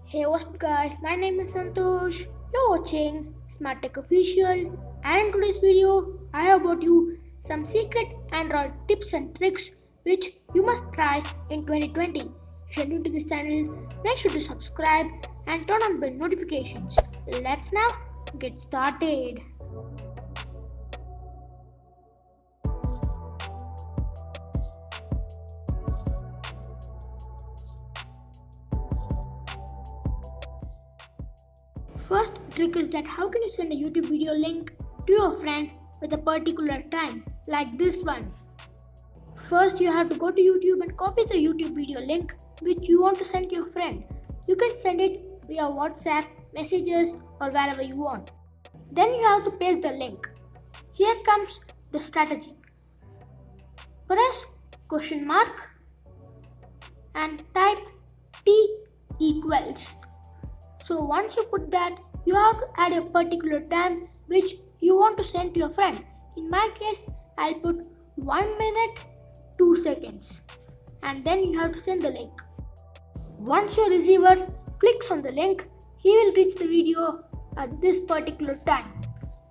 Hey, what's up guys? My name is Santhosh. You're watching Smart Tech Official, and in today's video, I have brought you some secret Android tips and tricks which you must try in 2020. If you're new to this channel, make sure to subscribe and turn on bell notifications. Let's now get started. First trick is that how can you send a YouTube video link to your friend with a particular time, like this one. First you have to go to YouTube and copy the YouTube video link which you want to send to your friend. You can send it via WhatsApp, messages or wherever you want. Then you have to paste the link. Here comes the strategy. Press question mark and type T equals. So once you put that, you have to add a particular time which you want to send to your friend. In my case, I'll put 1 minute 2 seconds and then you have to send the link. Once your receiver clicks on the link, he will reach the video at this particular time.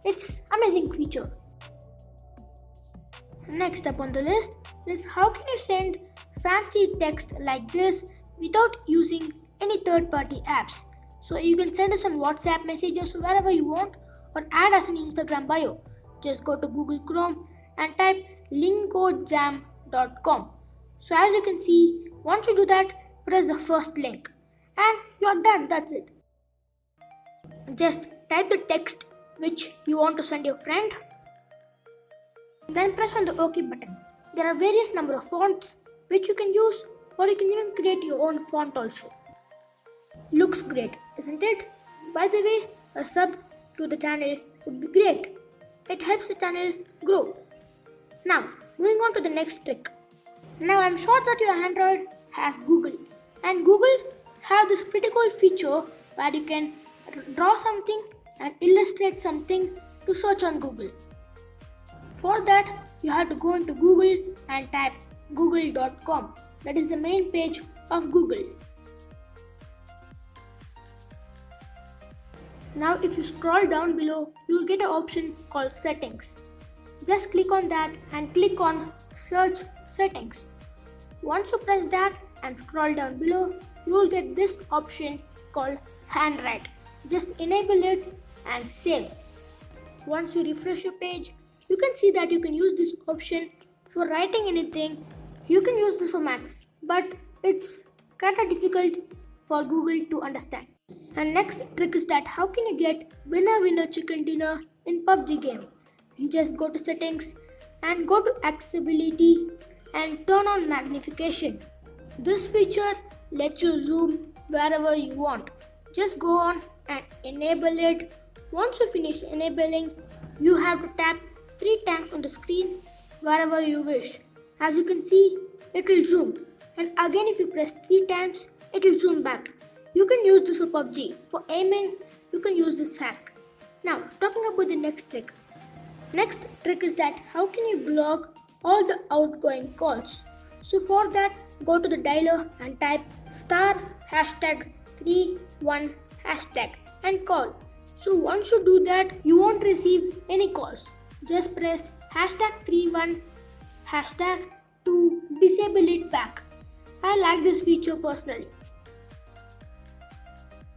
It's an amazing feature. Next up on the list is how can you send fancy text like this without using any third-party apps. So you can send us on WhatsApp messages wherever you want or add us in Instagram bio. Just go to Google Chrome and type linkojam.com. So as you can see, once you do that, press the first link and you're done, that's it. Just type the text which you want to send your friend. Then press on the OK button. There are various number of fonts which you can use or you can even create your own font also. Looks great, isn't it? By the way, a sub to the channel would be great. It helps the channel grow. Now, moving on to the next trick. Now I'm sure that your Android has Google and Google have this pretty cool feature where you can draw something and illustrate something to search on Google. For that, you have to go into Google and type google.com. That is the main page of Google. Now if you scroll down below, you will get an option called settings. Just click on that and click on search settings. Once you press that and scroll down below, you will get this option called handwrite. Just enable it and save. Once you refresh your page, you can see that you can use this option for writing anything. You can use this for maths, but it's kind of difficult for Google to understand. And next trick is that how can you get winner chicken dinner in PUBG game. You just go to settings and go to accessibility and turn on magnification. This feature lets you zoom wherever you want. Just go on and enable it. Once you finish enabling, you have to tap 3 times on the screen wherever you wish. As you can see, it will zoom, and again if you press 3 times, it will zoom back. You can use this for PUBG. For aiming, you can use this hack. Now, talking about the next trick. Next trick is that how can you block all the outgoing calls. So for that, go to the dialer and type *#31# and call. So once you do that, you won't receive any calls. Just press #31# to disable it back. I like this feature personally.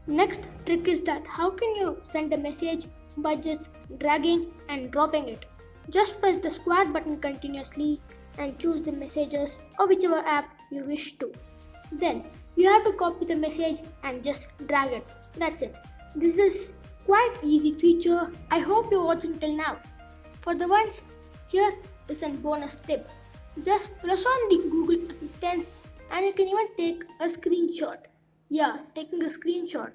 Next trick is that how can you send a message by just dragging and dropping it. Just press the square button continuously and choose the messages or whichever app you wish to. Then you have to copy the message and just drag it. That's it. This is quite easy feature. I hope you're watching till now. For the ones, here is a bonus tip. Just press on the Google Assistant and you can even take a screenshot. Yeah, taking a screenshot.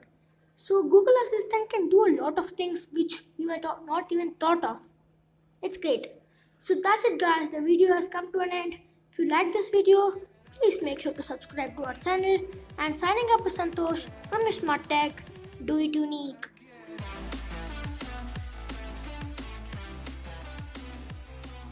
So Google Assistant can do a lot of things which you might not even thought of. It's great. So that's it guys, the video has come to an end. If you like this video, please make sure to subscribe to our channel. And signing up is Santhosh from Smart Tech. Do it unique.